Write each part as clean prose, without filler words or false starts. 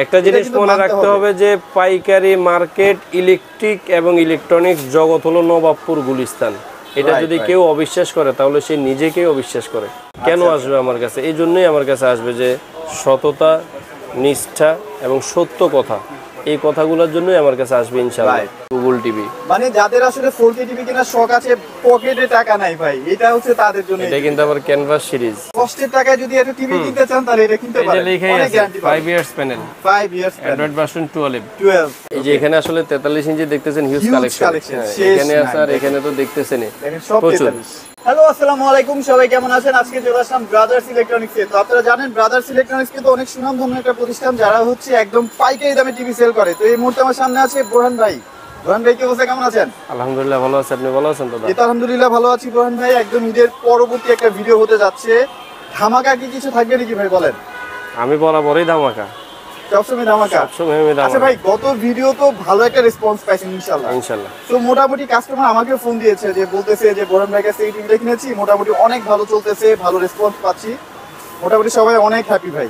একটা জিনিস মনে রাখতে হবে যে পাইকারি মার্কেট ইলেকট্রিক এবং ইলেকট্রনিক্স জগৎ হলো নবাবপুর গুলিস্তান। এটা যদি কেউ অবিশ্বাস করে তাহলে সে নিজেকেই অবিশ্বাস করে। কেন আসবে আমার কাছে? এই জন্যই আমার কাছে আসবে যে সততা, নিষ্ঠা এবং সত্য কথা, এই কথাগুলোর জন্যই আমার কাছে আসবে ইনশাআল্লাহ। গুগল টিভি মানে যাদের আসলে 4K টিভি কেনার শখ আছে, পকেটে টাকা নাই ভাই, এটা হচ্ছে তাদের জন্য। এটা কিন্তু আবার ক্যানভাস সিরিজ, কষ্টের টাকায় যদি একটা টিভি কিনতে চান তাহলে এটা কিনতে পারেন। অনেক guarantee 5 years panel, 5 years Android version 12। এই যে ওকে। এখানে আসলে 43 ইঞ্চি দেখতেছেন, হিউজ কালেকশন। এখানে আছে আর এখানে তো দেখতেছেনই দেখেন সব প্রচুর। 43। হ্যালো, আসসালামু আলাইকুম, সবাই কেমন আছেন? আজকে চলে আসলাম ব্রাদার্স ইলেকট্রনিক্সে। তো আপনারা জানেন ব্রাদার্স ইলেকট্রনিক্স কিন্তু অনেক সুনামধন্য একটা প্রতিষ্ঠান, যারা হচ্ছে একদম পাইকারি দামে টিভি সেল করে। তো এই মুহূর্তে আমার সামনে আছে বোরহান ভাই। বোরহান ভাই, কি অবস্থা, কেমন আছেন? আলহামদুলিল্লাহ ভালো আছি, আপনি ভালো আছেন দাদা? এই তো আলহামদুলিল্লাহ ভালো আছি বোরহান ভাই। একদম ঈদের পরবর্তী একটা ভিডিও হতে যাচ্ছে, ধামাকা কি কিছু থাকবে নাকি ভাই, বলেন? আমি বরাবরই ধামাকা, সবসময় ধামাকা। সবসময় আমি আচ্ছা ধামাকা। ভাই, গত ভিডিও তো ভালো একটা রেসপন্স পাইছেন ইনশাআল্লাহ। ইনশাআল্লাহ। তো মোটামুটি কাস্টমার আমাকে ফোন দিয়েছে, যে বলতেছে যে বোরহান ভাই কাছে এই টিভিটা কিনেছি, মোটামুটি অনেক ভালো চলতেছে, ভালো রেসপন্স পাচ্ছি, মোটামুটি সবাই অনেক হ্যাপি ভাই।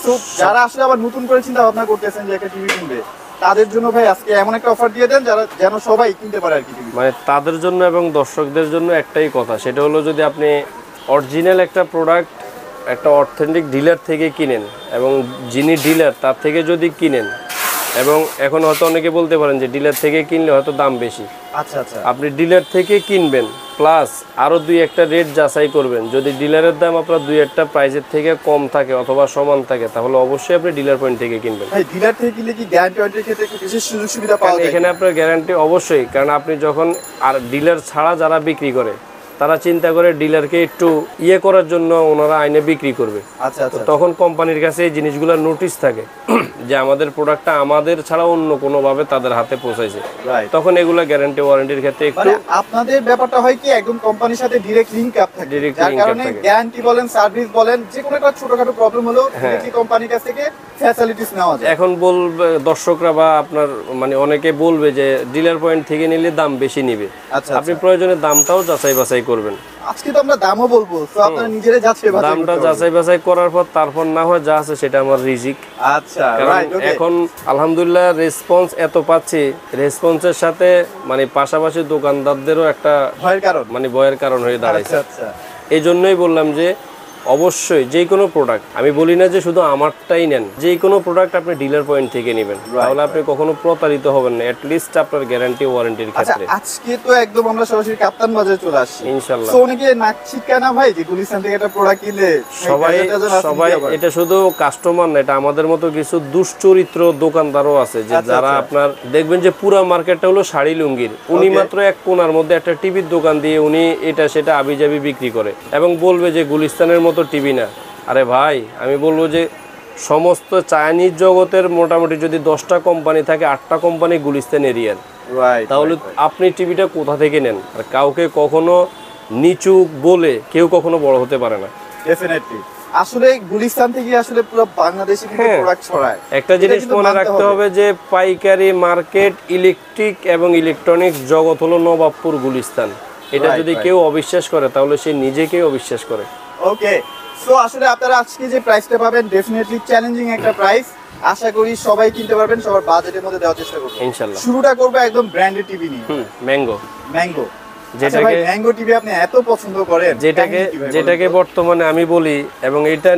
তো যারা আসলে আবার নতুন করে চিন্তা ভাবনা করতেছেন যে একটা টিভি কিনবে, তাদের জন্য ভাই আজকে এমন একটা অফার দিয়ে দেন যারা যেন সবাই কিনতে পারে আর কি টিভি। মানে তাদের জন্য এবং দর্শকদের জন্য একটাই কথা, সেটা হলো যদি আপনি অরিজিনাল একটা প্রোডাক্ট একটা অথেন্টিক ডিলার থেকে কিনেন এবং যিনি ডিলার তার থেকে যদি কিনেন, এবং এখন হয়তো অনেকে বলতে পারেন যে ডিলার থেকে কিনলে হয়তো দাম বেশি। আচ্ছা আচ্ছা। আপনি ডিলার থেকে কিনবেন, প্লাস আরও দুই একটা রেট যাচাই করবেন। যদি ডিলারের দাম আপনার দুই একটা প্রাইসের থেকে কম থাকে অথবা সমান থাকে, তাহলে অবশ্যই আপনি ডিলার পয়েন্ট থেকে কিনবেন। ভাই ডিলার থেকে কিনলে কি গ্যারান্টি ওয়ারেন্টির ক্ষেত্রে একটু বিশেষ সুযোগ সুবিধা পাওয়া যায়? এখানে আপনার গ্যারান্টি অবশ্যই, কারণ আপনি যখন আর ডিলার ছাড়া যারা বিক্রি করে তারা চিন্তা করে ডিলারকে একটু ইয়ে করার জন্য ওনারা আইনে বিক্রি করবে। আচ্ছা আচ্ছা। তখন কোম্পানির কাছে এই জিনিসগুলোর নোটিশ থাকে যে আমাদের প্রোডাক্টটা আমাদের ছাড়া অন্য কোনোভাবে তাদের হাতে পৌঁছাইছে, তখন এগুলো গ্যারান্টি ওয়ারেন্টির ক্ষেত্রে একটু মানে আপনাদের ব্যাপারটা হয় কি একদম কোম্পানির সাথে ডাইরেক্ট লিংক আপ থাকে, যার কারণে গ্যারান্টি বলেন, সার্ভিস বলেন, যে কোনো একটা ছোটখাটো প্রবলেম হলো ডাইরেক্টলি কোম্পানির কাছ থেকে ফ্যাসিলিটিস নেওয়া যায়। এখন বলবে দর্শকরা বা আপনার মানে অনেকে বলবে যে ডিলার পয়েন্ট থেকে নিলে দাম বেশি নিবে। আচ্ছা, আপনি প্রয়োজনে দামটাও যাচাই বাছাই করবেন। আজকে তো আমরা দামও বলবো, তো আপনারা নিজেরা যাচাই বাছাই দামটা যাচাই বাছাই করার পর তারপর না হয় যা আছে সেটা আমার রিজিক। আচ্ছা রাইট। এখন আলহামদুলিল্লাহ রেসপন্স এত পাচ্ছি, রেসপন্সের সাথে মানে পাশাপাশি দোকানদারদেরও একটা ভয়ের কারণ, মানে ভয়ের কারণ হয়ে দাঁড়াইছে। আচ্ছা। এই জন্যই বললাম যে অবশ্যই যে কোনো প্রোডাক্ট, আমি বলি না যে শুধু আমারটাই নেন, যে কোনো প্রোডাক্ট আপনি ডিলার পয়েন্ট থেকে নেবেন, তাহলে আপনি কখনো প্রতারিত হবেন না, লিস্ট আপনার গ্যারান্টি ওয়ারেন্টির ক্ষেত্রে। আজকে তো একদম আমরা সরাসরি কাপ্তান বাজারে চলে আসছি ইনশাআল্লাহ। তো অনেকে নাক ছিটকায় না ভাই যে গুলিস্তান থেকে একটা প্রোডাক্ট কিনলে সবাই এটা শুধু কাস্টমার না, এটা আমাদের মতো কিছু দুশ্চরিত্র দোকানদারও আছে যে যারা আপনার দেখবেন যে পুরো মার্কেটটা হলো শাড়ি লুঙ্গির, উনি মাত্র এক কোণার মধ্যে একটা টিভির দোকান দিয়ে উনি এটা সেটা আবিজাবি বিক্রি করে এবং বলবে যে গুলিস্তানের মতো টিভি না। আরে ভাই, আমি বলবো যে সমস্ত চাইনিজ জগতের মোটামুটি যদি 10টা কোম্পানি থাকে, 8টা কোম্পানি গুলিস্তান এরিয়ার, তাহলে আপনি টিভিটা কোথা থেকে নেন? আর কাউকে কখনো নিচু বলে কেউ কখনো বড় হতে পারে না। ডেফিনেটলি আসলে গুলিস্তান থেকে আসলে পুরো বাংলাদেশে কিন্তু প্রোডাক্ট ছড়ায়। একটা জিনিস মনে রাখতে হবে যে পাইকারি মার্কেট ইলেকট্রিক এবং ইলেকট্রনিক্স জগৎ হলো নবাবপুর গুলিস্তান। এটা যদি কেউ অবিশ্বাস করে তাহলে সে নিজেকেই অবিশ্বাস করে। ওকে, সো আসলে আপনারা আজকে যে প্রাইসটা পাবেন ডেফিনেটলি চ্যালেঞ্জিং একটা প্রাইস, আশা করি সবাই কিনতে পারবেন, সবার বাজেটের মধ্যে দেওয়ার চেষ্টা করব ইনশাআল্লাহ। শুরুটা করব একদম ব্র্যান্ডেড টিভি নিয়ে, ম্যাঙ্গো। যেটাকে ম্যাঙ্গো টিভি আপনি এত পছন্দ করেন, যেটাকে বর্তমানে আমি বলি এবং এটা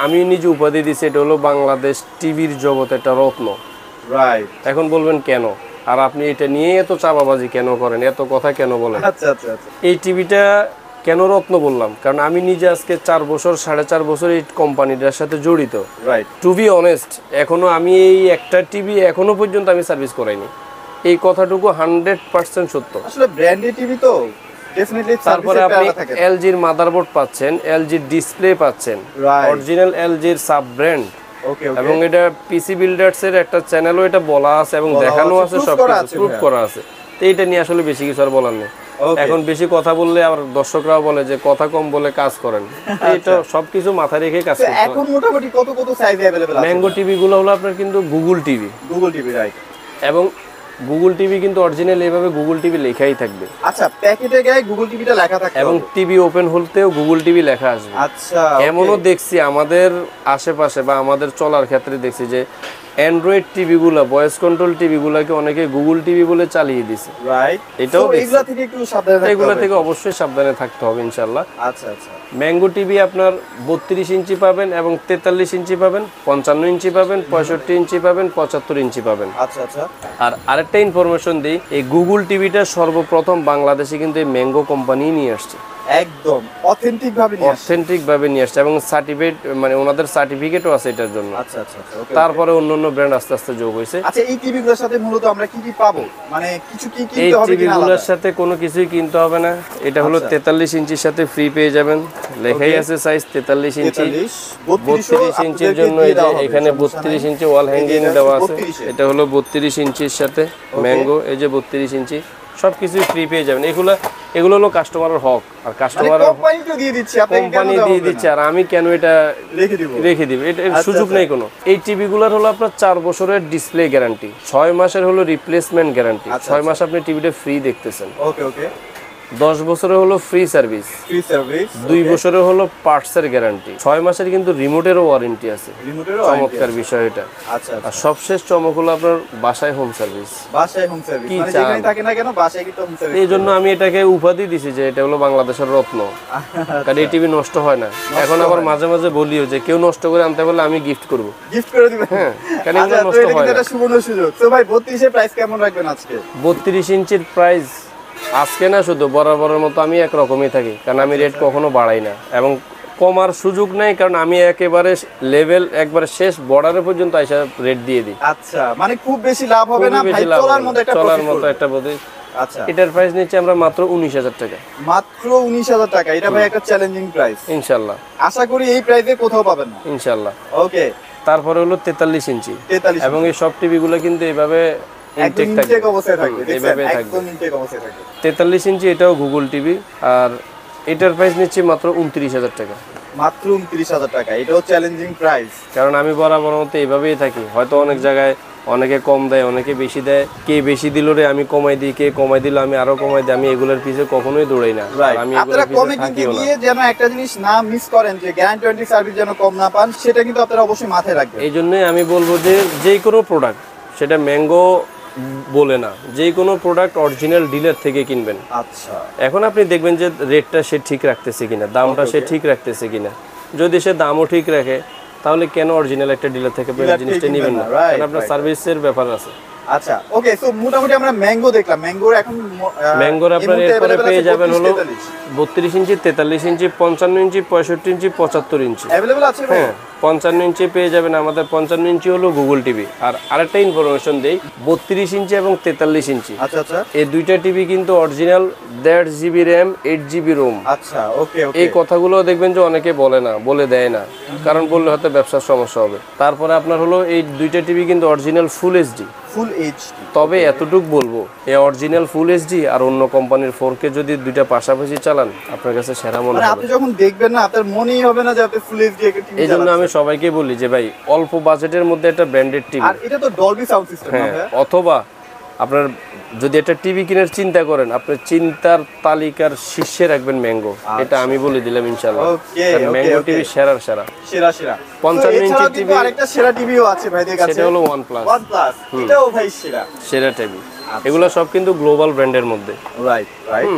আমি নিজে উপাধি দিছি, এটা হলো বাংলাদেশ টিভির জগতে একটা রত্ন। রাইট। এখন বলবেন কেন, আর আপনি এটা নিয়ে এত চাপাবাজি কেন করেন, এত কথা কেন বলেন? আচ্ছা। এই টিভিটা কেন রত্ন বললাম, কারণ আমি নিজে আজকে 4 বছর 4.5 বছর এই কোম্পানিটার সাথে জড়িত। রাইট। টু বি অনেস্ট, এখনো আমি এই একটা টিভি এখনো পর্যন্ত আমি সার্ভিস করাইনি, এই কথাটুকু 100% সত্য। আসলে ব্র্যান্ডেড টিভি তো ডেফিনেটলি। তারপরে আপনি এলজির মাদারবোর্ড পাচ্ছেন, এলজির ডিসপ্লে পাচ্ছেন, অরিজিনাল এলজির সাব ব্র্যান্ড, এবং এটা পিসি বিল্ডার্স এর একটা চ্যানেলও এটা বলা আছে এবং দেখানো আছে, সবকিছু প্রুফ করা আছে। তো এটা নিয়ে আসলে বেশি কিছু আর বলার নেই। এখন বেশি কথা বললে আবার দর্শকরাও বলে যে কথা কম বলে কাজ করেন, এটা সবকিছু মাথায় রেখে কাজ করতে হবে। এখন মোটামুটি কত সাইজ अवेलेबल আছে? ম্যাঙ্গো টিভি গুলো হলো আপনার কিন্তু গুগল টিভি, রাইট। এবং গুগল টিভি কিন্তু অরিজিনাল এইভাবে গুগল টিভি লেখাই থাকবে। আচ্ছা, প্যাকেটে গায়ে গুগল টিভিটা লেখা থাকে এবং টিভি ওপেন হলতেও গুগল টিভি লেখা আসবে। আচ্ছা, এমনও দেখছি আমাদের আশেপাশে বা আমাদের চলার ক্ষেত্রে দেখছি যে অ্যান্ড্রয়েড টিভি গুলা, ভয়েস কন্ট্রোল টিভি গুলাকে অনেকে গুগল টিভি বলে চালিয়ে দিছে। রাইট, এটাও এগুলা থেকে একটু সাবধানে থাকতে এগুলা হবে। থেকে অবশ্যই সাবধানে থাকতে হবে ইনশাআল্লাহ। আচ্ছা আচ্ছা, ম্যাঙ্গো টিভি আপনার 32 ইঞ্চি পাবেন এবং 43 ইঞ্চি পাবেন, 55 ইঞ্চি পাবেন, 65 ইঞ্চি পাবেন, 75 ইঞ্চি পাবেন। আচ্ছা আচ্ছা, আর আরেকটা ইনফরমেশন দিই, এই গুগল টিভিটা সর্বপ্রথম বাংলাদেশে কিন্তু এই ম্যাঙ্গো কোম্পানি নিয়ে আসছে, একদম অথেন্টিক ভাবে নিয়ে আসছে। অথেন্টিক ভাবে নিয়ে আসছে এবং সার্টিফিকেট, মানে ওনাদের সার্টিফিকেটও আছে এটার জন্য। আচ্ছা আচ্ছা আচ্ছা, ওকে। তারপরে অন্যান্য ব্র্যান্ড আস্তে আস্তে যোগ হয়েছে। আচ্ছা, এই টিভি গুলোর সাথে মূলত আমরা কি কি পাবো, মানে কিছু কি এই কিনতে হবে টিভি কিনা গুলোর আলাদা? সাথে কোনো কিছুই কিনতে হবে না। এটা হলো আচ্ছা। 43 ইঞ্চির সাথে ফ্রি পেয়ে যাবেন, লেখাই Okay. আছে সাইজ 43 ইঞ্চি। 42 32 ইঞ্চির জন্য এই যে এখানে 32 ইঞ্চি ওয়াল হ্যাঙ্গিং দেওয়া আছে। এটা হলো 32 ইঞ্চির সাথে ম্যাঙ্গো, এই যে 32 ইঞ্চি, সবকিছু ফ্রি পেয়ে যাবেন। এগুলো হলো কাস্টমারের হক, আর কাস্টমার কোম্পানি তো দিয়ে দিচ্ছে, আপনাকে কেন কোম্পানি দেওয়া দিয়ে হবে দিচ্ছে, না? আর আমি কেন এটা রেখে দিব। রেখে দিবে? এর আচ্ছা, সুযোগ আচ্ছা। নেই কোনো। এই টিভি গুলার হলো আপনার 4 বছরের ডিসপ্লে গ্যারান্টি, 6 মাসের হলো রিপ্লেসমেন্ট গ্যারান্টি, আচ্ছা, 6 মাস আপনি টিভিটা ফ্রি দেখতেছেন, ওকে ওকে, 10 বছরের হলো ফ্রি সার্ভিস, ফ্রি সার্ভিস, 2 বছরের হলো পার্টসের গ্যারান্টি, 6 মাসের কিন্তু রিমোটেরও ওয়ারেন্টি আছে। রিমোটেরও চমৎকার বিষয় এটা। আচ্ছা আর আচ্ছা, সবশেষ চমক হলো আপনার বাসায় হোম সার্ভিস। বাসায় হোম সার্ভিস, কি মানে চান? যেখানে থাকে না কেন বাসায় কিন্তু হোম সার্ভিস। এই জন্য আমি এটাকে উপাধি দিছি যে এটা হলো বাংলাদেশের রত্ন, কারণ এই টিভি নষ্ট হয় না। এখন আবার মাঝে মাঝে বলিও যে কেউ নষ্ট করে আনতে পারলে আমি গিফট করব। গিফট করে দিবেন? হ্যাঁ, কারণ আচ্ছা, এগুলো তো নষ্ট এটা হয় কিন্তু না। একটা সুবর্ণ সুযোগ। তো ভাই 32 এর প্রাইস কেমন রাখবেন আজকে? 32 ইঞ্চির প্রাইস আজকে না, শুধু বরাবরের মতো আমি একরকমই থাকি, কারণ আমি রেট কখনো বাড়াই না এবং কমার সুযোগ নেই, কারণ আমি একেবারে লেভেল একবারে শেষ বর্ডারে পর্যন্ত আইসা রেট দিয়ে দিই। আচ্ছা, মানে খুব বেশি লাভ হবে না খুবই ভাই, বেশি লাভ চলার হবে মতো না, একটা চলার profit মতো করবে। একটা বোধ। আচ্ছা, এটার প্রাইস নিচ্ছে আমরা মাত্র 19,000 টাকা, মাত্র 19,000 টাকা। এটা ভাই একটা চ্যালেঞ্জিং প্রাইস, ইনশাল্লাহ আশা করি এই প্রাইসে কোথাও পাবেন না। ইনশাল্লাহ। ওকে, তারপরে হলো 43 ইঞ্চি, 43 এবং এই সব টিভি গুলো কিন্তু এইভাবে একদম ইনটেক থাকে, ইনটেক অবস্থায় থাকবে, দেখছেন? এইভাবে থাকবে। একদম ইনটেক অবস্থায় থাকবে। 43 ইঞ্চি, এটাও গুগল টিভি, আর এটার প্রাইস নিচ্ছে মাত্র 29,000 টাকা। মাত্র 29,000 টাকা, এটাও চ্যালেঞ্জিং প্রাইস। কারণ আমি বরাবর মতো এইভাবেই থাকি, হয়তো অনেক জায়গায় অনেকে কম দেয়, অনেকে বেশি দেয়, কে বেশি দিল রে আমি কমাই দিই, কে কমাই দিল আমি আরো কমাই দিই। আমি এগুলোর পিছে কখনোই দৌড়াই না, আর আমি আপনারা এগুলোর কমে পিছে কিনতে থাকিও না। গিয়ে যেন একটা জিনিস না মিস করেন, যে গ্যারান্টি ওয়ারেন্টি সার্ভিস যেন কম না পান, সেটা কিন্তু আপনারা অবশ্যই মাথায় রাখবেন। এই জন্যই আমি বলবো যে যে কোনো প্রোডাক্ট, সেটা ম্যাঙ্গো বলে না, যে কোনো প্রোডাক্ট অরিজিনাল ডিলার থেকে কিনবেন। আচ্ছা, এখন আপনি দেখবেন যে রেটটা সে ঠিক রাখতেছে কিনা, দামটা সে ঠিক রাখতেছে কিনা। যদি সে দামও ঠিক রাখে, তাহলে কেন অরিজিনাল একটা ডিলার থেকে Dealer জিনিসটা থেকে নেবেন না? কিনবেন না, right, কারণ আপনার right. সার্ভিসের ব্যাপার আছে। আচ্ছা, ওকে। সো মোটামুটি আমরা ম্যাঙ্গো দেখলাম। ম্যাঙ্গোর এখন ম্যাঙ্গোর আপনার এরপরে পেয়ে যাবেন হলো 32 ইঞ্চি, 43 ইঞ্চি, 55 ইঞ্চি, 65 ইঞ্চি, 75 ইঞ্চি। अवेलेबल আছে ভাই? হ্যাঁ, 55 ইঞ্চি পেয়ে যাবেন আমাদের। 55 ইঞ্চি হলো গুগল টিভি। আর আরেকটা ইনফরমেশন দেই, 32 ইঞ্চি এবং 43 ইঞ্চি, আচ্ছা আচ্ছা এই দুইটা টিভি কিন্তু original 1.5 GB RAM, 8 GB ROM. আচ্ছা, ওকে ওকে। এই কথাগুলো দেখবেন যে অনেকে বলে না, বলে দেয় না, কারণ বললে হয়তো ব্যবসার সমস্যা হবে। তারপরে আপনার হলো এই দুইটা টিভি কিন্তু original full HD. Full HD. তবে এতটুক বলবো, এই অরিজিনাল ফুল এইচডি আর অন্য কোম্পানির 4K যদি দুইটা পাশাপাশি চালান, আপনার কাছে সেরা মনে মানে হবে। আপনি যখন দেখবেন না, আপনার মনেই হবে না যে আপনি ফুল এইচডি একটা টিভি এই জন্য চালাচ্ছেন। আমি সবাইকে বলি যে ভাই, অল্প বাজেটের মধ্যে একটা ব্র্যান্ডেড টিভি, আর এটা তো ডলবি সাউন্ড সিস্টেম না হ্যাঁ, ভাই? অথবা আপনার যদি একটা টিভি কেনার চিন্তা করেন, আপনার চিন্তার তালিকার শীর্ষে রাখবেন ম্যাঙ্গো। এটা আমি বলে দিলাম ইনশাআল্লাহ। ওকে, কারণ ওকে, ম্যাঙ্গো ওকে। টিভি সেরার সেরা। সেরা সেরা। 55 তো এছাড়াও ইঞ্চি কিন্তু TV আরেকটা সেরা টিভিও আছে ভাইদের কাছে, সেটা হলো OnePlus। OnePlus, এটাও ভাই সেরা। সেরা টিভি। এগুলো সব কিন্তু গ্লোবাল ব্র্যান্ডের মধ্যে। Right right.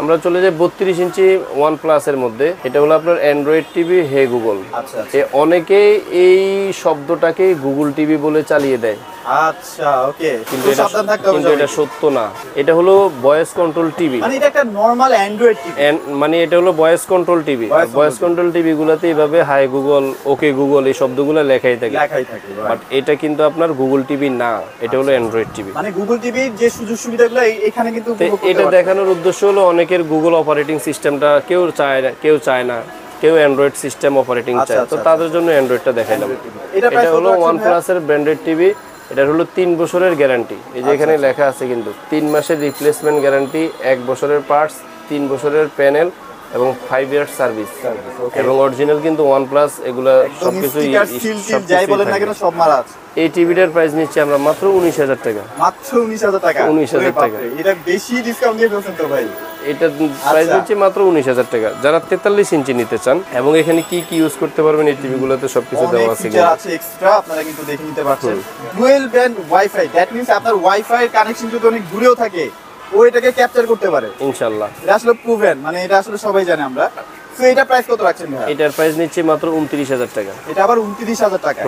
আমরা চলে যাই 32 ইঞ্চি OnePlus এর মধ্যে। এটা হলো আপনার অ্যান্ড্রয়েড টিভি হে গুগল। আচ্ছা অনেকে এই শব্দটাকে গুগল টিভি বলে চালিয়ে দেয়, আচ্ছা, ওকে। কিন্তু তো এটা সাবধান থাকতে হবে কিন্তু এটা সবাইকে। সত্য না। এটা হলো ভয়েস কন্ট্রোল টিভি, মানে এটা একটা নরমাল অ্যান্ড্রয়েড টিভি। মানে এটা হলো voice control TV. Voice control TV গুলাতে এইভাবে হাই গুগল, ওকে গুগল এই শব্দগুলো লেখাই থাকে, লেখাই থাকে। বাট এটা কিন্তু আপনার গুগল টিভি না, এটা হলো অ্যান্ড্রয়েড টিভি। মানে গুগল টিভির যে সুযোগ সুবিধাগুলো এখানে কিন্তু উপভোগ করতে এটা পারছেন। দেখানোর উদ্দেশ্য হলো অনেকের গুগল অপারেটিং সিস্টেমটা কেউ চায় না, কেউ অ্যান্ড্রয়েড সিস্টেম অপারেটিং আচ্ছা, চায়, তো আচ্ছা, তাদের জন্য অ্যান্ড্রয়েডটা দেখাইলাম। এটা এটা প্রাইস হলো কত আছে OnePlus এর ব্র্যান্ডেড টিভি। এটা হলো 3 বছরের গ্যারান্টি। এই যে এখানে লেখা আছে কিন্তু 3 মাসের রিপ্লেসমেন্ট গ্যারান্টি, 1 বছরের পার্টস, 3 বছরের প্যানেল এবং 5 ইয়ার্স সার্ভিস। এবং অরিজিনাল কিন্তু OnePlus এগুলা সবকিছুই যাই বলেন না কেন সব মারা আছে। এই টিভিটার প্রাইস নিচ্ছি আমরা মাত্র 19,000 টাকা। মাত্র 19,000 টাকা। 19,000 টাকা। এটা বেশি ডিসকাউন্ট দিয়ে ফেলছেন তো ভাই। এটা প্রাইস নিচ্ছে মাত্র 19,000 টাকা। যারা 43 ইঞ্চি নিতে চান এবং এখানে কি কি ইউজ করতে পারবেন এই টিভি গুলোতে সবকিছু দেওয়া আছে ফিচার আছে এক্সট্রা, আপনারা কিন্তু দেখে নিতে পারছেন। Dual band wifi, that means আপনার ওয়াইফাই কানেকশন যদি অনেক দূরেও থাকে ও এটাকে ক্যাপচার করতে পারে ইনশাআল্লাহ। এটা আসলে প্রুভেন, মানে এটা আসলে সবাই জানে আমরা। সো এটা প্রাইস কত রাখছেন ভাই? এটার প্রাইস নিচ্ছে মাত্র 29,000 টাকা। এটা আবার 29,000 টাকা।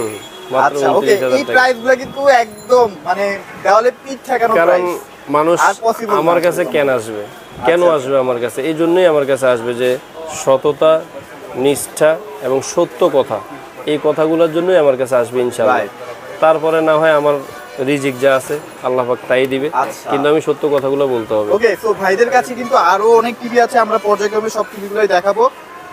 মাত্র আচ্ছা ওকে, 29,000 এই টাকা। প্রাইসগুলো কিন্তু একদম মানে দেওয়ালে পিঠ ঠেকানো কারণ প্রাইস। মানুষ আর possible আমার না কাছে আসলে। কেন আসবে, কেন আচ্ছা। আসবে আমার কাছে? এই জন্যই আমার কাছে আসবে যে সততা, নিষ্ঠা এবং সত্য কথা, এই কথাগুলোর জন্যই আমার কাছে আসবে ইনশাআল্লাহ। Right. তারপরে না হয় আমার রিজিক যা আছে আল্লাহ পাক তাই দিবে, আচ্ছা। কিন্তু আমি সত্য কথাগুলো বলতে হবে। ওকে, সো ভাইদের কাছে কিন্তু আরো অনেক টিভি আছে, আমরা পর্যায়ক্রমে সব টিভিগুলোই দেখাবো।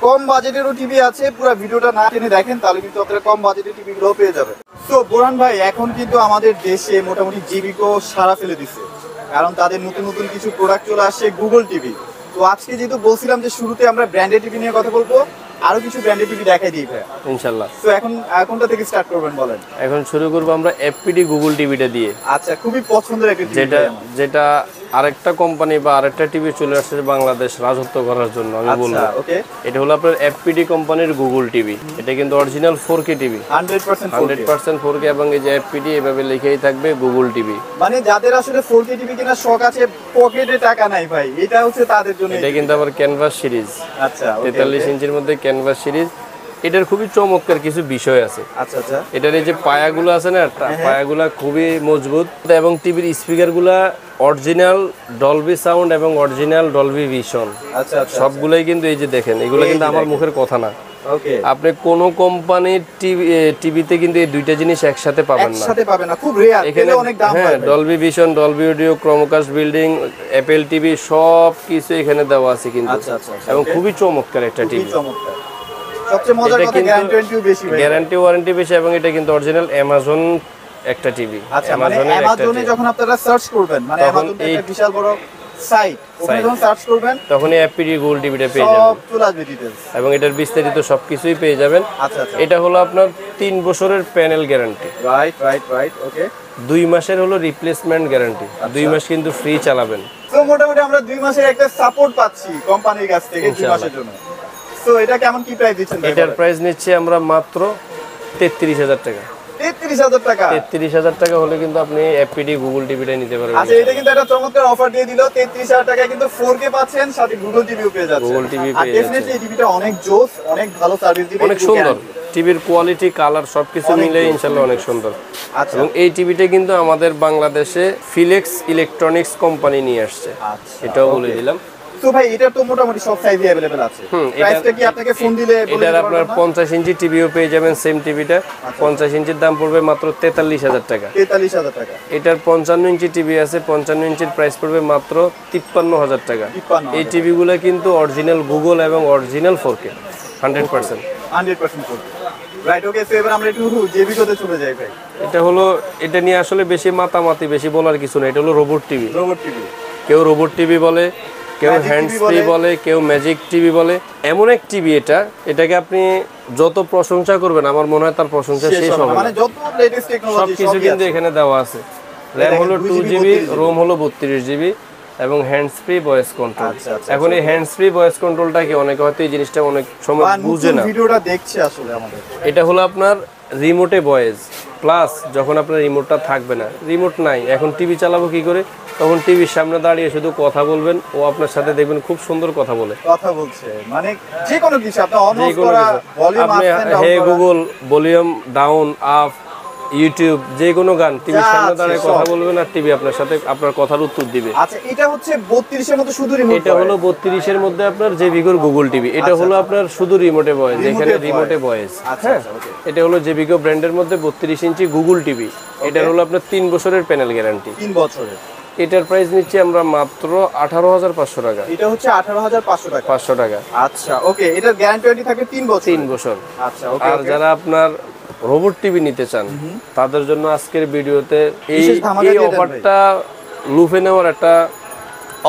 কম বাজেটেরও টিভি আছে, পুরো ভিডিওটা না টেনে দেখেন তাহলে কিন্তু আপনারা কম বাজেটের টিভিগুলো পেয়ে যাবেন। সো বোরহান ভাই, এখন কিন্তু আমাদের দেশে মোটামুটি জিবিকো সারা ফেলে দিচ্ছে, কারণ তাদের নতুন নতুন কিছু প্রোডাক্ট চলে আসছে, গুগল টিভি। তো আজকে যেহেতু বলছিলাম যে শুরুতে আমরা ব্র্যান্ডেড টিভি নিয়ে কথা বলবো, আরো কিছু ব্র্যান্ডেড টিভি দেখাই দিই ভাই ইনশাআল্লাহ। তো এখন কোনটা থেকে স্টার্ট করবেন বলেন? এখন শুরু করবো আমরা এফপিডি গুগল টিভিটা দিয়ে। আচ্ছা, খুবই পছন্দের একটা টিভি যেটা আরেকটা কোম্পানি বা আরেকটা টিভি চলে আসছে বাংলাদেশ রাজত্ব করার জন্য, আমি বলবো। ওকে, এটা হলো আপনার এফপিডি কোম্পানির গুগল টিভি। এটা কিন্তু অরিজিনাল 4K টিভি, 100% 4K, এবং এই যে এফপিডি এভাবে লিখেই থাকবে গুগল টিভি। মানে যাদের আসলে 4K টিভি কেনার শখ আছে, পকেটে টাকা নাই ভাই, এটা হচ্ছে তাদের জন্য। এটা কিন্তু আবার ক্যানভাস সিরিজ, আচ্ছা 43 ইঞ্চির মধ্যে ক্যানভাস সিরিজ। এটার খুবই চমৎকার কিছু বিষয় আছে। আচ্ছা আচ্ছা, এটার এই যে পায়াগুলো আছে না, পায়াগুলা খুবই মজবুত, এবং টিভির স্পিকারগুলা অরিজিনাল ডলবি সাউন্ড এবং অরিজিনাল ডলবি ভিশন। আচ্ছা আচ্ছা, সবগুলাই কিন্তু এই যে দেখেন, এগুলো কিন্তু আমার মুখের কথা না। ওকে, আপনি কোন কোম্পানির টিভিতে কিন্তু এই দুইটা জিনিস একসাথে পাবেন না, একসাথে পাবেন না, খুব রেয়ার, এখানে অনেক দাম হ্যাঁ, হয়। Dolby vision, Dolby audio, Chromecast building, Apple TV সব কিছু এখানে দেওয়া আছে কিন্তু, আচ্ছা আচ্ছা, এবং খুবই চমৎকার একটা খুবই টিভি। চমৎকার। সবচেয়ে মজার এটা কথা, কিন্তু গ্যারান্টিও বেশি ভাই। গ্যারান্টি ওয়ারেন্টি বেশি, এবং এটা কিন্তু অরিজিনাল অ্যামাজন একটা টিভি। আচ্ছা, মানে অ্যামাজনে যখন আপনারা সার্চ করবেন, মানে তখন অ্যামাজন তো একটা বিশাল বড় সাইট, ওখানে যখন সার্চ করবেন তখন এই এফপিডি গুগল টিভিটা পেয়ে সব যাবেন, চলে আসবে ডিটেইলস। এবং এটার বিস্তারিত সবকিছুই পেয়ে যাবেন। আচ্ছা আচ্ছা, এটা হলো আপনার 3 বছরের প্যানেল গ্যারান্টি, রাইট, ওকে। 2 মাসের হলো রিপ্লেসমেন্ট গ্যারান্টি, 2 মাস কিন্তু ফ্রি চালাবেন। তো মোটামুটি আমরা 2 মাসের একটা সাপোর্ট পাচ্ছি কোম্পানির কাছ থেকে 2 মাসের জন্য। সো এটা কেমন কি প্রাইস দিচ্ছেন ভাই? এটার প্রাইস নিচ্ছে আমরা মাত্র 33,000 টাকা। 33,000 টাকা। 33,000 টাকা হলে কিন্তু আপনি এফপিডি গুগল টিভিটা নিতে পারবেন। আচ্ছা, এটা কিন্তু একটা চমৎকার অফার দিয়ে দিল, 33,000 টাকায় কিন্তু 4K পাচ্ছেন, সাথে গুগল টিভিও পেয়ে যাচ্ছেন। গুগল টিভি আর পেয়ে ডেফিনেটলি এই টিভিটা অনেক জোস, অনেক ভালো সার্ভিস দিবে, অনেক সুন্দর টিভির কোয়ালিটি, কালার সবকিছু মিলে ইনশাআল্লাহ অনেক সুন্দর। আচ্ছা, এবং এই টিভিটা কিন্তু আমাদের বাংলাদেশে ফিলেক্স ইলেকট্রনিক্স কোম্পানি নিয়ে আসছে, আচ্ছা, এটাও বলে দিলাম। তো ভাই এটা তো মোটামুটি সব সাইজে अवेलेबल আছে। প্রাইসটা কি আপনাকে ফোন দিলে বলে এটার দিতে আপনার পারবেন না? 50 ইঞ্চি টিভিও পেয়ে যাবেন, সেম টিভিটা 50 ইঞ্চির দাম পড়বে মাত্র 43,000 টাকা। 43,000 টাকা। এটার 55 ইঞ্চি টিভি আছে, 55 ইঞ্চির প্রাইস পড়বে মাত্র 53,000 টাকা। 53,000 এই টিভিগুলো কিন্তু অরিজিনাল গুগল এবং অরিজিনাল 4K 100%। 100% করবে। রাইট, ওকে। সো এবার আমরা একটু জেবিকোতে চলে যাই ভাই। এটা হলো, এটা নিয়ে আসলে বেশি মাতামাতি, বেশি বলার কিছু না। এটা হলো রোবট টিভি। রোবট টিভি, কেউ রোবট টিভি বলে, কেউ Magic হ্যান্ডস TV ফ্রি বলে, কেউ ম্যাজিক টিভি বলে। এমন এক টিভি এটাকে আপনি যত প্রশংসা করবেন আমার মনে হয় তার প্রশংসা শেষ হবে না। মানে যত লেটেস্ট টেকনোলজি সবকিছু কিন্তু এখানে দেওয়া আছে। র্যাম হলো 2GB, রোম হলো 32GB, এবং হ্যান্ডস ফ্রি ভয়েস কন্ট্রোল। এখন এই হ্যান্ডস ফ্রি ভয়েস কন্ট্রোলটা কি অনেকে হয়তো এই জিনিসটা অনেক সময় বুঝে না। ভিডিওটা দেখছে আসলে আমাদের। এটা হলো আপনার রিমোটে ভয়েস প্লাস, যখন আপনার রিমোটটা থাকবে না, রিমোট নাই, এখন টিভি চালাবো কি করে, তখন টিভির সামনে দাঁড়িয়ে শুধু কথা বলবেন, ও আপনার সাথে দেখবেন খুব সুন্দর কথা বলে, কথা বলছে। মানে যে কোনো কিছু আপনি অন অফ যে কোনো করা, কিছু। ভলিউম আপনি আপ এন্ড ডাউন হে করা, Google volume down up, YouTube, যে কোনো গান টিভির যা সামনে আছে দাঁড়িয়ে সব। কথা বলবেন, আর টিভি আপনার সাথে আপনার কথার উত্তর দিবে। আচ্ছা, এটা হচ্ছে 32 এর মতো শুধু রিমোট। এটা হলো 32 এর মধ্যে আপনার জেবিকোর গুগল টিভি। এটা হলো আপনার শুধু রিমোটে ভয়েস, এখানে রিমোটে ভয়েস। হ্যাঁ, এটা হলো জেবিকো ব্র্যান্ডের মধ্যে 32 ইঞ্চি গুগল টিভি। এটার হলো আপনার 3 বছরের প্যানেল গ্যারান্টি। 3 বছরের। এটার প্রাইস নিচ্ছি আমরা মাত্র 18,500 টাকা। এটা হচ্ছে 18,500 টাকা। 500 টাকা। আচ্ছা, ওকে। এটার গ্যারান্টি থাকে 3 বছর। 3 বছর। আচ্ছা, ওকে। আর যারা আপনার রোবট টিভি নিতে চান তাদের জন্য আজকের ভিডিওতে এই অফারটা লুফে নেওয়ার একটা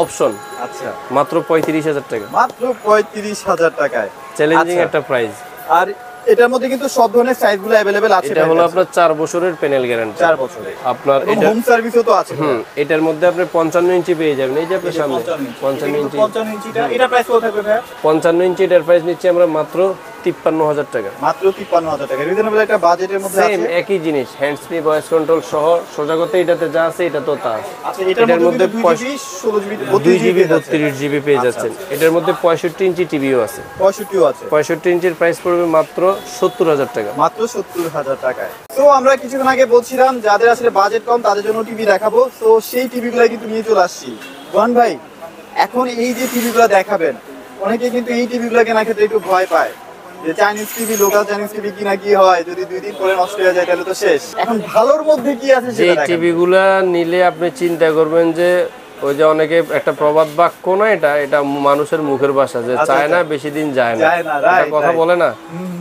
অপশন। আচ্ছা, মাত্র 35,000 টাকা, মাত্র 35,000 টাকায় চ্যালেঞ্জিং একটা প্রাইস। আর এটার মধ্যে কিন্তু সব ধরনের সাইজগুলো अवेलेबल আছে। এটা হলো আপনার 4 বছরের প্যানেল গ্যারান্টি। 4 বছরের। আপনার এটা হোম সার্ভিসও তো আছে। এটার মধ্যে আপনি 55 ইঞ্চি পেয়ে যাবেন। এই যে আপনার সামনে 55 ইঞ্চি। 55 ইঞ্চিটা এটা প্রাইস কত থাকবে ভাই? 55 ইঞ্চি এটার প্রাইস নিচ্ছি আমরা মাত্র 53000 টাকা। মাত্র 53000 টাকা। রিজনেবল একটা বাজেটের মধ্যে আছে। সেম একই জিনিস, হ্যান্ডস ফ্রি ভয়েস কন্ট্রোল সহ সোজা কথা এটাতে যা আছে এটা তো তা আছে। আচ্ছা এটার মধ্যে 2 জিবি 16 জিবি 2 জিবি 32 জিবি পেয়ে যাচ্ছেন। এটার মধ্যে 65 ইঞ্চি টিভিও আছে। 65ও আছে। 65 ইঞ্চির প্রাইস পড়বে মাত্র 70000 টাকা। মাত্র 70000 টাকায়। তো আমরা কিছুক্ষণ আগে বলছিলাম যাদের আসলে বাজেট কম তাদের জন্য টিভি দেখাবো। তো সেই টিভিগুলো কিন্তু নিয়ে চলে আসছি। রোহান ভাই, এখন এই যে টিভিগুলো দেখাবেন, অনেকে কিন্তু এই টিভিগুলো কেনার ক্ষেত্রে একটু ভয় পায় যে Chinese TV, local Chinese TV কিনা কি হয়, যদি 2 দিন পরে নষ্ট হয়ে যায় তাহলে তো শেষ। এখন ভালোর মধ্যে কি আছে যে সেটা দেখান। টিভিগুলা নিলে আপনি চিন্তা করবেন যে ওই যে অনেকে একটা প্রবাদ বাক্য না, এটা মানুষের মুখের ভাষা যে চায় না বেশি দিন যায় না, একটা কথা বলে না,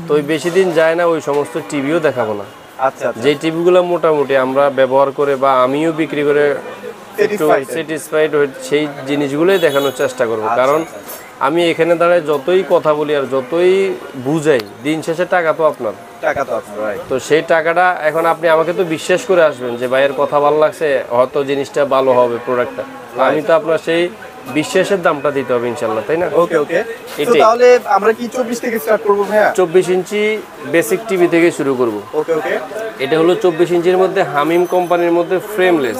তো ওই বেশি দিন যায় না ওই সমস্ত টিভিও দেখাবো না। আচ্ছা আচ্ছা। যে টিভিগুলো মোটামুটি আমরা ব্যবহার করে বা আমিও বিক্রি করে একটু স্যাটিসফাইড সেই জিনিসগুলোই দেখানোর চেষ্টা করব। কারণ আমি এখানে দাঁড়ায় যতই কথা বলি আর যতই বুঝাই, দিন শেষে টাকা তো আপনার। টাকা তো আপনার, রাইট। তো সেই টাকাটা এখন আপনি আমাকে তো বিশ্বাস করে আসবেন যে ভাইয়ের কথা ভালো লাগছে, হয়তো জিনিসটা ভালো হবে প্রোডাক্টটা। আমি তো আপনার সেই বিশ্বাসের দামটা দিতে হবে ইনশাল্লাহ, তাই না? ওকে ওকে। তো তাহলে আমরা কি 24 থেকে স্টার্ট করব ভাইয়া? 24 ইঞ্চি বেসিক টিভি থেকে শুরু করব। ওকে ওকে। এটা হলো 24 ইঞ্চির মধ্যে হামিম কোম্পানির মধ্যে ফ্রেমলেস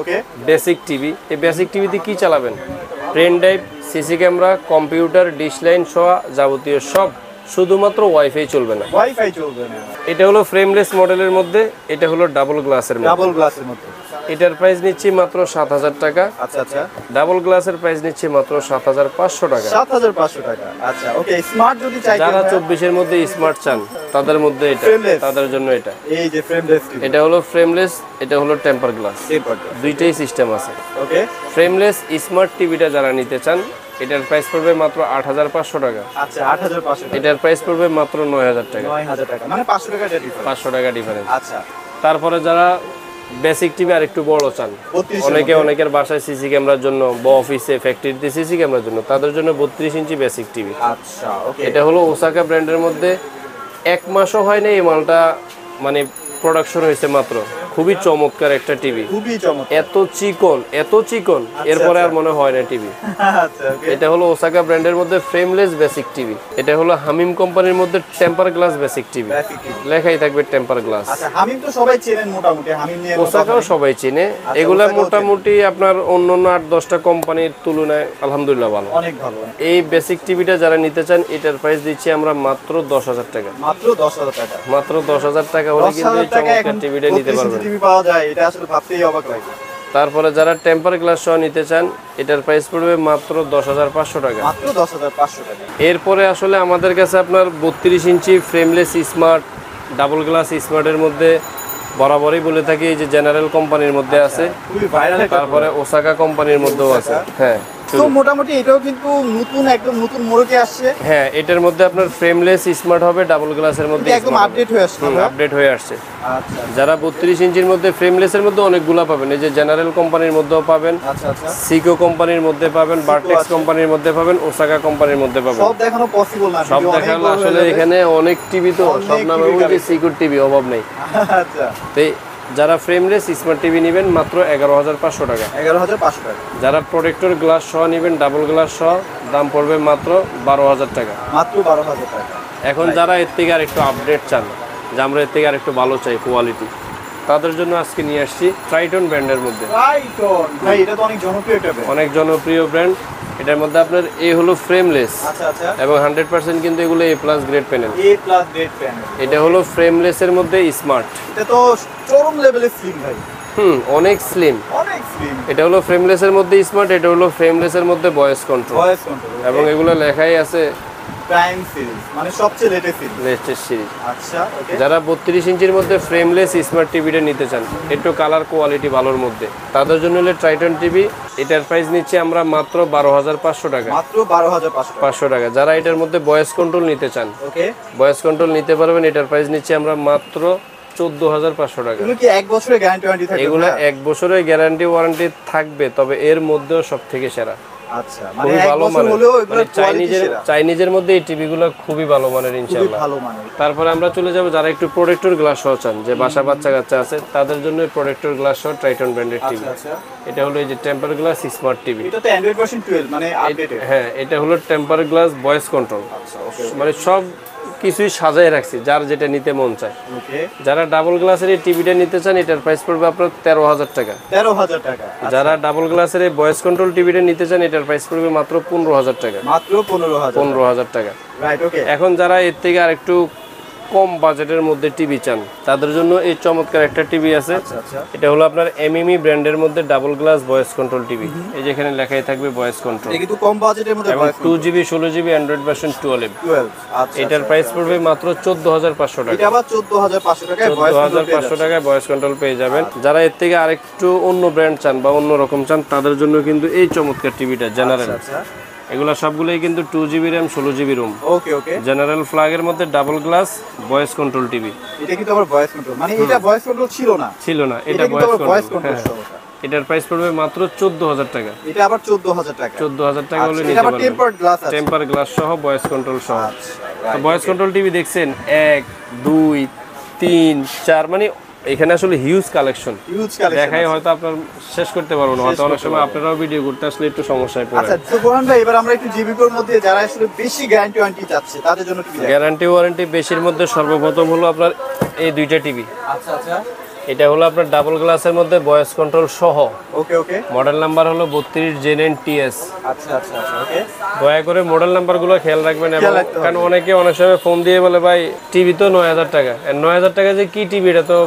ওকে। Basic TV. এই বেসিক টিভিতে কি চালাবেন? Pen drive, CC camera, computer, dish line সহ যাবতীয় সব, শুধুমাত্র ওয়াইফাই চলবে না। ওয়াইফাই চলবে না। এটা হলো ফ্রেমলেস মডেলের মধ্যে, এটা হলো ডাবল গ্লাসের মধ্যে। ডাবল গ্লাসের মধ্যে। এটার প্রাইস নিচ্ছি মাত্র 7000 টাকা। আচ্ছা আচ্ছা। ডাবল গ্লাসের প্রাইস নিচ্ছি মাত্র 7500 টাকা। 7500 টাকা। আচ্ছা ওকে। স্মার্ট যদি চাই, যারা 24 এর মধ্যে স্মার্ট চান তাদের মধ্যে এটা, তাদের জন্য এটা। এই যে ফ্রেমলেস টিভি, এটা হলো ফ্রেমলেস, এটা হলো টেম্পার গ্লাস, দুইটাই সিস্টেম আছে। ওকে। ফ্রেমলেস স্মার্ট টিভিটা যারা নিতে চান এটার প্রাইস পড়বে মাত্র 8500 টাকা। আচ্ছা 8500 টাকা। এটার প্রাইস পড়বে মাত্র 9000 টাকা। 9000 টাকা, মানে 500 টাকা ডিফারেন্স। 500 টাকা ডিফারেন্স। আচ্ছা। তারপরে যারা বেসিক টিভি আর একটু বড় চান, অনেকের বাসায় সিসি ক্যামেরার জন্য বা অফিসে ফ্যাক্টরিতে সিসি ক্যামেরার জন্য, তাদের জন্য 32 ইঞ্চি বেসিক টিভি। আচ্ছা ওকে। এটা হলো ওসাকা ব্র্যান্ডের মধ্যে, 1 মাসও হয় না এই মালটা মানে প্রোডাকশন হয়েছে মাত্র। খুবই চমৎকার একটা টিভি, খুবই চমৎকার। এত চিকন এরপরে আর মনে হয় না টিভি। আচ্ছা ওকে। এটা হলো ওসাকা ব্র্যান্ডের মধ্যে ফ্রেমলেস বেসিক টিভি। এটা হলো হামিম কোম্পানির মধ্যে টেম্পার গ্লাস বেসিক টিভি, লেখাই থাকবে টেম্পার গ্লাস। আচ্ছা হামিম তো সবাই চেনেন মোটামুটি, হামিম নিয়ে ওসাকাও সবাই চেনে। এগুলা মোটামুটি আপনার অন্যান্য 8-10টা কোম্পানির তুলনায় আলহামদুলিল্লাহ ভালো, অনেক ভালো। এই বেসিক টিভিটা যারা নিতে চান এটার প্রাইস দিচ্ছি আমরা মাত্র 10000 টাকা। মাত্র 10000 টাকা। মাত্র 10000 টাকা হলে কিন্তু এই চমৎকার টিভিটা নিতে পারবেন। টিভি পাওয়া যায়, এটা আসলে ভাবতেই অবাক লাগে। তারপরে যারা টেম্পার গ্লাস সহ নিতে চান এটার প্রাইস পড়বে মাত্র 10500 টাকা। মাত্র 10500 টাকা। এরপরে আসলে আমাদের কাছে আপনার 32 ইঞ্চি ফ্রেমলেস স্মার্ট ডাবল গ্লাস স্মার্টের মধ্যে বরাবরই বলে থাকি এই যে জেনারেল কোম্পানির মধ্যে আছে, খুবই ভাইরাল। তারপরে ওসাকা কোম্পানির মধ্যেও আছে। হ্যাঁ তো মোটামুটি এটাও কিন্তু নতুন, একদম নতুন মোড়কে আসছে। হ্যাঁ এটার মধ্যে আপনার ফ্রেমলেস স্মার্ট হবে, ডাবল গ্লাসের মধ্যে একদম আপডেট হয়ে আসছে। আপডেট হয়ে আসছে। আচ্ছা। যারা 32 ইঞ্চির মধ্যে ফ্রেমলেসের মধ্যে অনেকগুলা পাবেন, এই যে জেনারেল কোম্পানির মধ্যেও পাবেন, আচ্ছা আচ্ছা, সিকো কোম্পানির মধ্যে পাবেন, বার্টেক্স কোম্পানির মধ্যে পাবেন, ওসাকা কোম্পানির মধ্যে পাবেন। সব দেখানো পসিবল না, সব দেখানো আসলে এখানে অনেক টিভি তো সব নামে ওই যে সিকো টিভি অভাব নেই। আচ্ছা। তাই যারা ফ্রেমলেস স্মার্ট টিভি নেবেন মাত্র 11500 টাকা। 11500 টাকা। যারা প্রোটেক্টর গ্লাস সহ নেবেন ডাবল গ্লাস সহ দাম পড়বে মাত্র 12000 টাকা। মাত্র 12000 টাকা। এখন যারা এর থেকে আর একটু আপডেট চান, যে আমরা এর থেকে আর একটু ভালো চাই কোয়ালিটি, তাদের জন্য আজকে নিয়ে আসছি ট্রাইটন ব্র্যান্ডের মধ্যে। ট্রাইটন ভাই, এটা তো অনেক জনপ্রিয় একটা ব্র্যান্ড। অনেক জনপ্রিয় ব্র্যান্ড। এটার মধ্যে আপনার এ হলো ফ্রেমলেস, আচ্ছা আচ্ছা, এবং 100% কিন্তু এগুলো A+ grade panel. A+ grade panel. এটা হলো ফ্রেমলেসের মধ্যে স্মার্ট। এটা তো চরম লেভেলের স্লিম ভাই। অনেক স্লিম, অনেক স্লিম। এটা হলো ফ্রেমলেসের মধ্যে স্মার্ট, এটা হলো ফ্রেমলেসের মধ্যে ভয়েস কন্ট্রোল। এবং এগুলো লেখাই আছে প্রাইম সিরিজ, মানে সবচেয়ে লেটেস্ট সিরিজ। আচ্ছা ওকে। যারা 32 ইঞ্চির মধ্যে ফ্রেমলেস স্মার্ট টিভিটা নিতে চান, একটু কালার কোয়ালিটি ভালোর মধ্যে, তাদের জন্য হলো ট্রাইটন টিভি। এটার প্রাইস নিচ্ছে আমরা মাত্র 12500 টাকা। মাত্র 12500 টাকা। যারা এটার মধ্যে ভয়েস কন্ট্রোল নিতে চান, ওকে, ভয়েস কন্ট্রোল নিতে পারবেন। এটার প্রাইস নিচ্ছে আমরা মাত্র 14500 টাকা। এগুলো কি 1 বছরের গ্যারান্টি ওয়ারেন্টি থাকবে? এগুলো 1 বছরের গ্যারান্টি ওয়ারেন্টি থাকবে, তবে এর মধ্যেও সবথেকে সেরা। আচ্ছা মানে খুবই এক ভালো বছর মানের হলেও এগুলো চাইনিজের মধ্যে এই টিভি গুলো খুবই ভালো মানের খুবই ইনশাআল্লাহ। ভালো মানের। তারপরে আমরা চলে যাব যারা একটু প্রোটেক্টর গ্লাস সহ চান, যে বাসা বাচ্চা কাচ্চা আছে তাদের জন্য প্রোটেক্টর গ্লাস সহ ট্রাইটন ব্র্যান্ডের টিভি। আচ্ছা এটা হলো এই যে টেম্পার গ্লাস স্মার্ট টিভি। এটা তো অ্যান্ড্রয়েড ভার্সন 12 মানে আপডেটেড। হ্যাঁ, এটা হলো টেম্পার গ্লাস ভয়েস কন্ট্রোল। আচ্ছা ওকে মানে সব কিছুই সাজায় রাখছি, যার যেটা নিতে মন চায়। ওকে যারা ডাবল গ্লাসের এই টিভিটা নিতে চান, এটার প্রাইস পড়বে আপনার 13,000 টাকা। 13,000 টাকা। যারা ডাবল গ্লাসের এই ভয়েস কন্ট্রোল টিভিটা নিতে চান, এটার প্রাইস পড়বে মাত্র 15,000 টাকা। মাত্র 15,000। 15,000 টাকা। Right okay. এখন যারা এর থেকে আরেকটু কম বাজেটের মধ্যে টিভি চান, তাদের জন্য এই চমৎকার একটা টিভি আছে। আচ্ছা এটা হলো আপনার এমএমই ব্র্যান্ডের মধ্যে double glass voice control TV. এই যে এখানে লেখাই থাকবে ভয়েস কন্ট্রোল। এটা কিন্তু কম বাজেটের মধ্যে এবং 2GB 16GB অ্যান্ড্রয়েড ভার্সন 12। 12। আচ্ছা এটার প্রাইস পড়বে মাত্র 14,500 টাকা। এটা আবার 14,500 টাকায় ভয়েস কন্ট্রোল 14,500 টাকায় ভয়েস কন্ট্রোল পেয়ে যাবেন। যারা এর থেকে আরেকটু অন্য ব্র্যান্ড চান বা অন্য রকম চান, তাদের জন্য কিন্তু এই চমৎকার টিভিটা জেনারেল। আচ্ছা এগুলো সবগুলোই কিন্তু 2GB র্যাম 16GB রোম। ওকে ওকে। জেনারেল ফ্ল্যাগের মধ্যে double glass voice control TV. এটা কিন্তু আবার ভয়েস কন্ট্রোল, মানে এটা ভয়েস কন্ট্রোল ছিল না। এটা কিন্তু আবার ভয়েস কন্ট্রোল কন্ট্রোল। সহটা। এটার প্রাইস পড়বে মাত্র 14,000 টাকা। এটা আবার 14,000 টাকা। 14,000 টাকা হলে আচ্ছা, নিতে এটা আবার পারবেন। টেম্পারড গ্লাস আছে। টেম্পার গ্লাস সহ ভয়েস কন্ট্রোল সহ। আচ্ছা তো ভয়েস কন্ট্রোল টিভি দেখছেন 1 2 3 4, মানে এখানে আসলে হিউজ কালেকশন। ইউজ কালেকশন দেখাই হয়তো আপনার শেষ করতে পারবো না, হয়তো অনেক সময় আপনারাও ভিডিও করতে আসলে একটু সমস্যায় পড়ে। আচ্ছা তো বোরহান ভাই, এবার আমরা একটু জিবিকোর মধ্যে যারা আসলে বেশি গ্যারান্টি ওয়ারেন্টি চাচ্ছে তাদের জন্য কি দেখাবো? গ্যারান্টি ওয়ারেন্টি বেশির মধ্যে সর্বপ্রথম হলো আপনার এই দুইটা টিভি। আচ্ছা আচ্ছা এটা হলো আপনার ডাবল গ্লাসের মধ্যে ভয়েস কন্ট্রোল সহ। ওকে ওকে। মডেল নাম্বার হলো 32 Gen TS। আচ্ছা আচ্ছা আচ্ছা ওকে। দয়া করে মডেল নাম্বারগুলো খেয়াল রাখবেন, এবং খেয়াল রাখতে হবে। কারণ অনেকে অনেক সময় ফোন দিয়ে বলে ভাই টিভি তো 9,000 টাকা, 9,000 টাকা যে কি টিভি এটা তো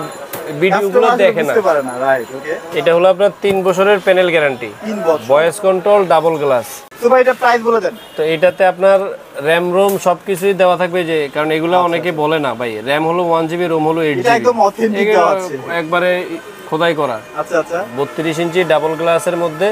ভিডিওগুলো দেখে না। বুঝতে পারে না, রাইট ওকে। এটা হলো আপনার 3 বছরের প্যানেল গ্যারান্টি, 3 বছর। Voice control double glass. তো ভাই এটা প্রাইস বলে দেন। তো এটাতে আপনার র্যাম রোম সবকিছুই দেওয়া থাকবে, যে কারণ এগুলো অনেকে বলে না ভাই র্যাম হলো 1GB রোম হলো 8GB। এটা একদম অথেন্টিক দেওয়া আছে। একবারে খোদাই করা। আচ্ছা আচ্ছা 32 ইঞ্চি ডাবল গ্লাসের মধ্যে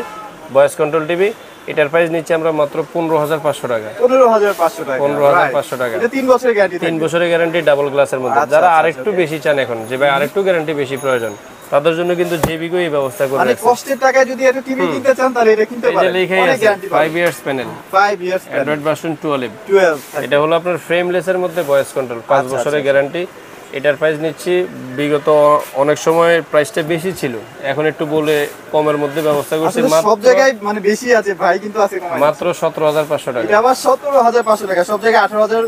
ভয়েস কন্ট্রোল টিভি। এটার প্রাইস নিচ্ছে আমরা মাত্র 15,500 টাকা। 15,500 টাকা। 15,500 টাকা। এটা 3 বছরের গ্যারান্টি। 3 বছরের গ্যারান্টি ডাবল গ্লাসের মধ্যে। আচ্ছা, যারা আচ্ছা, আরেকটু বেশি চান এখন, যে ভাই আরেকটু গ্যারান্টি বেশি প্রয়োজন, তাদের জন্য কিন্তু জেবিকো এই ব্যবস্থা করে মানে রাখছে। কষ্টের টাকায় যদি একটা টিভি কিনতে চান তাহলে এটা কিনতে এই যে পারেন। লেখাই অনেক আছে guarantee 5 years panel, 5 years Android version 12। 12। এটা হলো আপনার ফ্রেমলেসের মধ্যে ভয়েস কন্ট্রোল, 5 বছরের গ্যারান্টি। এটার প্রাইস নিচ্ছি, বিগত অনেক সময় প্রাইসটা বেশি ছিল, এখন একটু বলে কমের মধ্যে ব্যবস্থা করছি। আসলে সব জায়গায় মানে বেশি আছে ভাই, কিন্তু আছে কম। মাত্র 17,500 টাকা। এটা আবার 17,500 টাকা, সব জায়গায় 18,500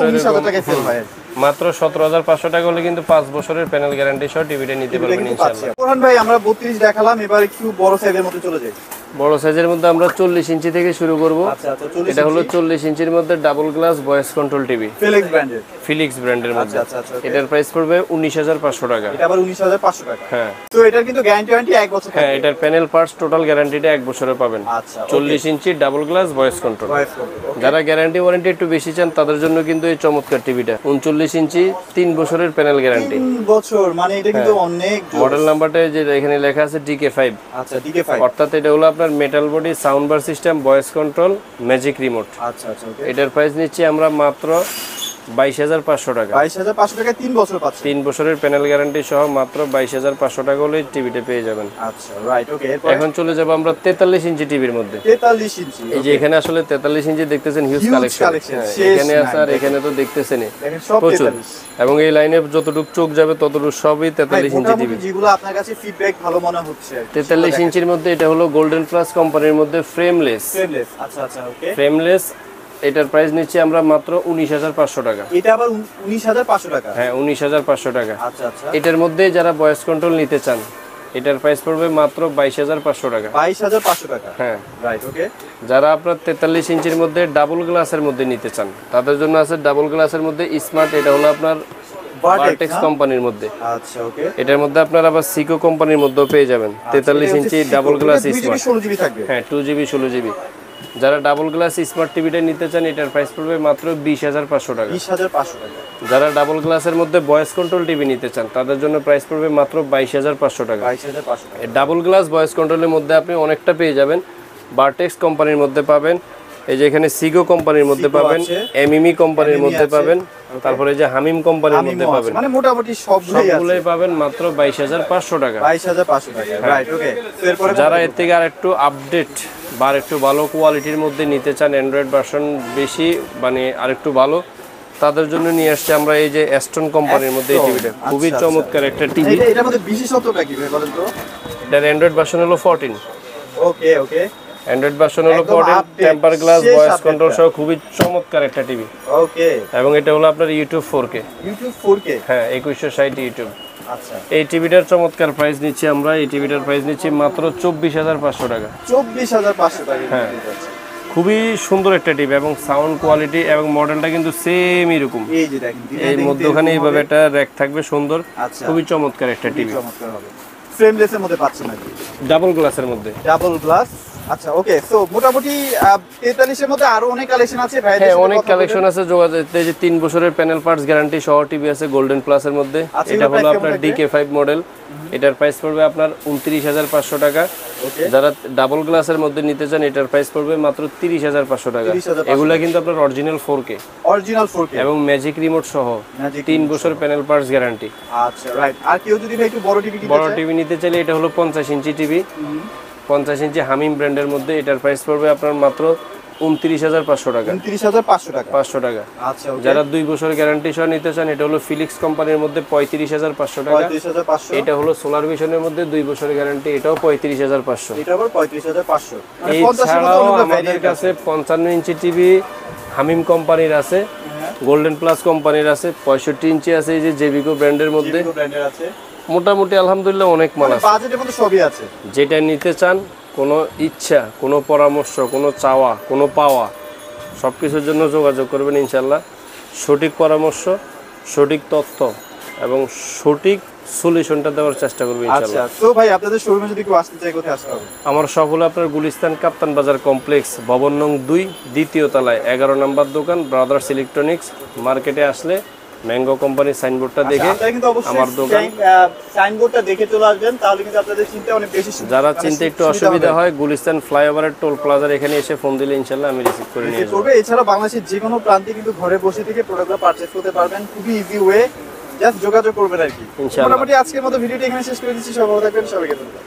19,000 টাকায় সেল হয়। মাত্র 17,500 টাকা হলে কিন্তু 5 বছরের প্যানেল গ্যারান্টি সহ টিভিটা নিতে পারবেন ইনশাআল্লাহ। বোরহান ভাই আমরা 32 দেখালাম, এবার একটু বড় সাইজের মধ্যে চলে যাই। বড় সাইজের মধ্যে আমরা 40 ইঞ্চি থেকে শুরু করব। আচ্ছা আচ্ছা 40 এটা হলো 40 ইঞ্চির মধ্যে double glass voice control TV, ফিলিক্স ব্র্যান্ডের। ফিলিক্স ব্র্যান্ডের মধ্যে। আচ্ছা আচ্ছা okay। এটার প্রাইস পড়বে 19,500 টাকা। এটা আবার 19,500 টাকা। হ্যাঁ তো এটার কিন্তু গ্যারান্টি ওয়ারেন্টি 1 বছর হ্যাঁ, থাকবে। এটার প্যানেল পার্টস টোটাল গ্যারান্টিটা 1 বছরে পাবেন। আচ্ছা 40 ইঞ্চি double glass voice control. Voice control. যারা গ্যারান্টি ওয়ারেন্টি একটু বেশি চান, তাদের জন্য কিন্তু এই চমৎকার টিভিটা 39 ইঞ্চি 3 বছরের প্যানেল গ্যারান্টি। 3 বছর মানে এটা কিন্তু অনেক। মডেল নাম্বারটা যে এখানে লেখা আছে DK5। আচ্ছা DK5। অর্থাৎ এটা হলো আপনার metal body, sound bar system, voice control, magic remote. আচ্ছা আচ্ছা ওকে। এটার প্রাইস নিচ্ছি আমরা মাত্র 22,500 টাকা। 22,500 টাকায় 3 বছর পাচ্ছেন। 3 বছরের প্যানেল গ্যারান্টি সহ মাত্র 22,500 টাকা হলে টিভিটা পেয়ে যাবেন। আচ্ছা রাইট ওকে। এখন চলে যাব আমরা 43 ইঞ্চি টিভির মধ্যে। 43 ইঞ্চি। এই যে এখানে আসলে 43 ইঞ্চি দেখতেছেন, হিউজ Huge কালেকশন। collection, এখানে শেষ আছে নাই। আর এখানে তো দেখতেছেনই দেখেন সব প্রচুর। 43। এবং এই লাইনে যতটুকু চোখ যাবে ততটুকু সবই 43 ইঞ্চি টিভি। যেগুলো আপনার কাছে ফিডব্যাক ভালো মনে হচ্ছে। 43 ইঞ্চির মধ্যে এটা হলো গোল্ডেন প্লাস কোম্পানির মধ্যে ফ্রেমলেস। ফ্রেমলেস। আচ্ছা আচ্ছা ওকে। ফ্রেমলেস এটার প্রাইস নিচ্ছি আমরা মাত্র 19,500 টাকা। এটা আবার 19,500 টাকা। হ্যাঁ 19,500 টাকা। আচ্ছা আচ্ছা এটার মধ্যে যারা ভয়েস কন্ট্রোল নিতে চান, এটার প্রাইস পড়বে মাত্র 22,500 টাকা। 22,500 টাকা। হ্যাঁ রাইট ওকে। যারা আপনার 43 ইঞ্চির মধ্যে ডাবল গ্লাসের মধ্যে নিতে চান, তাদের জন্য আছে ডাবল গ্লাসের মধ্যে স্মার্ট। এটা হলো আপনার ভার্টেক্স কোম্পানির মধ্যে। আচ্ছা ওকে। এটার মধ্যে আপনার আবার সিকো কোম্পানির মধ্যেও পেয়ে যাবেন 43 ইঞ্চি ডাবল গ্লাস স্মার্ট। 16GB থাকবে। হ্যাঁ 2GB 16GB। যারা ডাবল গ্লাস স্মার্ট টিভিটা নিতে চান, এটার প্রাইস পড়বে মাত্র 20,500 টাকা। 20,500 টাকা। যারা ডাবল গ্লাসের মধ্যে ভয়েস কন্ট্রোল টিভি নিতে চান, তাদের জন্য প্রাইস পড়বে মাত্র 22,500 টাকা। 22,500 টাকা। ডাবল গ্লাস ভয়েস কন্ট্রোলের মধ্যে আপনি অনেকটা পেয়ে যাবেন। ভার্টেক্স কোম্পানির মধ্যে পাবেন, এই যে এখানে সিগো কোম্পানির মধ্যে সিগো পাবেন, আছে, এমএমই কোম্পানির এমএমই মধ্যে আছে, পাবেন, okay, তারপরে এই যে হামিম কোম্পানির মধ্যে আমিও আছে, পাবেন। মানে মোটামুটি সবগুলোই আছে। সবগুলোই পাবেন মাত্র 22,500 টাকা। 22,500 টাকা, রাইট, ওকে। তো এরপরে যারা এর থেকে আর একটু আপডেট বা আর একটু ভালো কোয়ালিটির মধ্যে নিতে চান, অ্যান্ড্রয়েড ভার্সন বেশি মানে আর একটু ভালো, তাদের জন্য নিয়ে আসছে আমরা এই যে অ্যাস্টন কোম্পানির মধ্যে এই টিভিটা। খুবই আচ্ছা, চমৎকার একটা টিভি। এটার মধ্যে বিশেষত্বটা কি ভাই বলেন তো? এটার অ্যান্ড্রয়েড ভার্সন হলো 14। ওকে ওকে, অ্যান্ড্রয়েড ভার্সন হলো একদম 14, update, টেম্পার গ্লাস, শেষ ভয়েস update কন্ট্রোল টা। সহ খুবই চমৎকার একটা টিভি। ওকে, এবং এটা হলো আপনার ইউটিউব 4K। ইউটিউব 4K, হ্যাঁ, 2160 ইউটিউব। আচ্ছা। এই টিভিটার চমৎকার প্রাইস নিচ্ছি আমরা, এই টিভিটার প্রাইস নিচ্ছি মাত্র 24,500 টাকা। 24,500 টাকা। হ্যাঁ, খুবই সুন্দর একটা টিভি এবং সাউন্ড কোয়ালিটি এবং মডেলটা কিন্তু সেম এরকম। এই যে দেখেন, এই মধ্যখানে এইভাবে একটা র্যাক থাকবে সুন্দর, আচ্ছা, খুবই চমৎকার একটা টিভি। চমৎকার হবে। ফ্রেমলেসের মধ্যে পাচ্ছেন নাকি? ডাবল গ্লাসের মধ্যে। ডাবল গ্লাস, আচ্ছা ওকে। সো মোটামুটি 43 এর মধ্যে আরো অনেক কালেকশন আছে ভাই। হ্যাঁ, অনেক কালেকশন আছে। যোগাযোগ, এই যে 3 বছরের প্যানেল পার্টস গ্যারান্টি সহ টিভি আছে গোল্ডেন প্লাসের মধ্যে। আচ্ছা, এটা এটার হলো price আপনার কেমন থাকবে? DK5 model. এটার প্রাইস পড়বে আপনার 29,500 টাকা। ওকে, যারা ডাবল গ্লাসের মধ্যে নিতে চান এটার প্রাইস পড়বে মাত্র 30,500 টাকা। 30,500 এগুলা কিন্তু আপনার অরিজিনাল 4K অরিজিনাল 4K এবং ম্যাজিক রিমোট সহ Magic 3 remote বছর প্যানেল পার্টস গ্যারান্টি। আচ্ছা, রাইট। আর কেউ যদি ভাই একটু বড় টিভি কিনতে বড় চায়? টিভি নিতে চাইলে এটা হলো 50 ইঞ্চি টিভি, 50 ইঞ্চি হামিম ব্র্যান্ডের মধ্যে। এটার প্রাইস পড়বে আপনার মাত্র 29,500 টাকা। 29,500 টাকা, 500 টাকা। আচ্ছা ওকে। যারা 2 বছর গ্যারান্টি সহ নিতে চান এটা হলো ফিলিক্স কোম্পানির মধ্যে 35,500 টাকা। 35,500, এটা হলো সোলার ভিশনের মধ্যে 2 বছরের গ্যারান্টি, এটাও 35,500। এটা আবার 35,500। মানে 50 এর মধ্যে এছাড়াও অনেকগুলো আমাদের variant কাছে 55 ইঞ্চি টিভি হামিম কোম্পানির আছে, গোল্ডেন প্লাস কোম্পানির আছে, 65 ইঞ্চি আছে এই যে জেবিকো ব্র্যান্ডের মধ্যে। বিভিন্ন ব্র্যান্ডের আছে, মোটামুটি আলহামদুলিল্লাহ অনেক মাল মানে আছে। বাজেটের মধ্যে সবই আছে। যেটা নিতে চান, কোনো ইচ্ছা, কোনো পরামর্শ, কোনো চাওয়া, কোনো পাওয়া, সব কিছুর জন্য যোগাযোগ করবেন ইনশাল্লাহ। সঠিক পরামর্শ, সঠিক তথ্য এবং সঠিক সলিউশনটা দেওয়ার চেষ্টা করবো আচ্ছা, ইনশাল্লাহ। তো ভাই আপনাদের শোরুমে যদি কেউ আসতে চায় কোথায় আসতে হবে? আমার সব হলো আপনার গুলিস্তান কাপ্তান বাজার কমপ্লেক্স, ভবন নং 2, দ্বিতীয় তলায় 11 নম্বর দোকান, ব্রাদার্স ইলেকট্রনিক্স। মার্কেটে আসলে ম্যাঙ্গো কোম্পানির সাইনবোর্ডটা দেখে আপনারা কিন্তু অবশ্যই আমার দোকান, সাইনবোর্ডটা দেখে চলে আসবেন, তাহলে কিন্তু আপনাদের চিন্তা অনেক বেশি যারা চিনতে একটু অসুবিধা হয় গুলিস্তান ফ্লাইওভারের টোল প্লাজার এখানে এসে ফোন দিলে ইনশাল্লাহ আমি রিসিভ করে নিয়ে যাবো। করবে। এছাড়া বাংলাদেশের যে কোনো প্রান্তে কিন্তু ঘরে বসে থেকে প্রোডাক্টগুলো পারচেজ করতে পারবেন, খুবই ইজি ওয়ে, জাস্ট যোগাযোগ করবেন আর কি। ইনশাআল্লাহ। মোটামুটি আজকের মতো ভিডিওটি এখানে শেষ করে দিচ্ছি। সবাই ভালো থাকবেন, সবাইকে ধন্যবাদ।